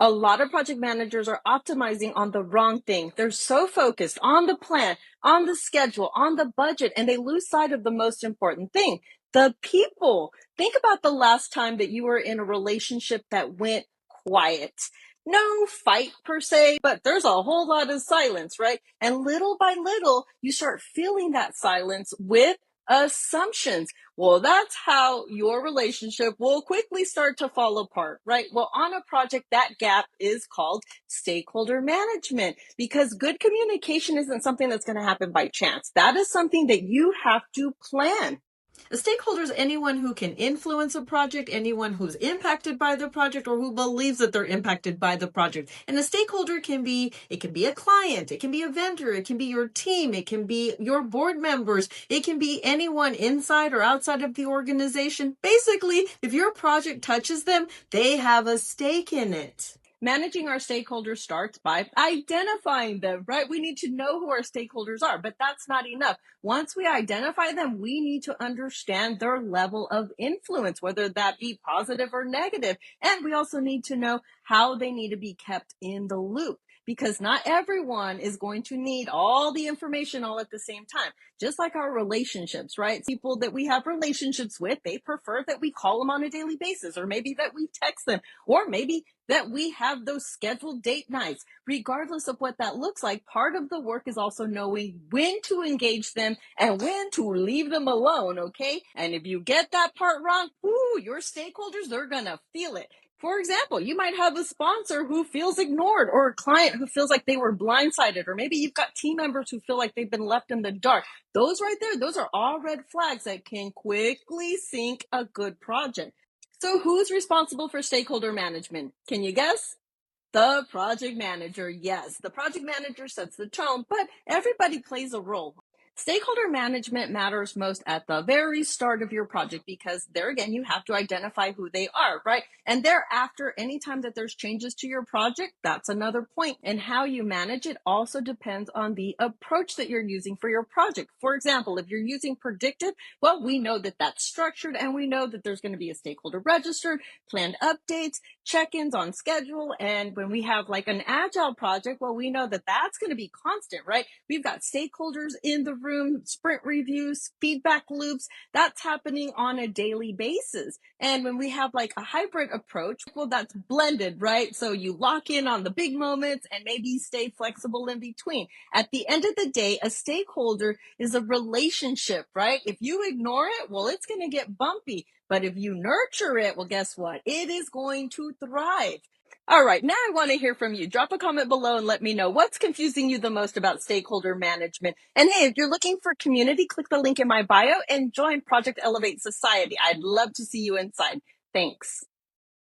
A lot of project managers are optimizing on the wrong thing. They're so focused on the plan, on the schedule, on the budget, and they lose sight of the most important thing, the people. Think about the last time that you were in a relationship that went quiet. No fight per se, but there's a whole lot of silence, right? And little by little, you start feeling that silence with assumptions. Well, that's how your relationship will quickly start to fall apart, right? Well, on a project, that gap is called stakeholder management because good communication isn't something that's going to happen by chance. That is something that you have to plan. A stakeholder is anyone who can influence a project, anyone who's impacted by the project, or who believes that they're impacted by the project. And a stakeholder it can be a client, it can be a vendor, it can be your team, it can be your board members, it can be anyone inside or outside of the organization. Basically, if your project touches them, they have a stake in it. Managing our stakeholders starts by identifying them, right? We need to know who our stakeholders are, but that's not enough. Once we identify them, we need to understand their level of influence, whether that be positive or negative. And we also need to know how they need to be kept in the loop because not everyone is going to need all the information all at the same time. Just like our relationships, right? People that we have relationships with, they prefer that we call them on a daily basis, or maybe that we text them, or maybe that we have those scheduled date nights. Regardless of what that looks like, part of the work is also knowing when to engage them and when to leave them alone, okay? And if you get that part wrong, your stakeholders, they're gonna feel it. For example, you might have a sponsor who feels ignored or a client who feels like they were blindsided, or maybe you've got team members who feel like they've been left in the dark. Those right there, those are all red flags that can quickly sink a good project. So who's responsible for stakeholder management? Can you guess? The project manager. Yes, the project manager sets the tone, but everybody plays a role. Stakeholder management matters most at the very start of your project because there again, you have to identify who they are, right? And thereafter, anytime that there's changes to your project, that's another point. And how you manage it also depends on the approach that you're using for your project. For example, if you're using predictive, well, we know that that's structured and we know that there's going to be a stakeholder registered, planned updates, check-ins on schedule. And when we have like an agile project, well, we know that that's going to be constant, right? We've got stakeholders in the room, sprint reviews, feedback loops. That's happening on a daily basis. And when we have like a hybrid approach, well, that's blended, right? So you lock in on the big moments and maybe stay flexible in between. At the end of the day, a stakeholder is a relationship, right? If you ignore it, well, it's going to get bumpy. But if you nurture it, well, guess what? It is going to thrive. All right, now I want to hear from you. Drop a comment below and let me know what's confusing you the most about stakeholder management. And hey, if you're looking for community, click the link in my bio and join Project Elevate Society. I'd love to see you inside. Thanks.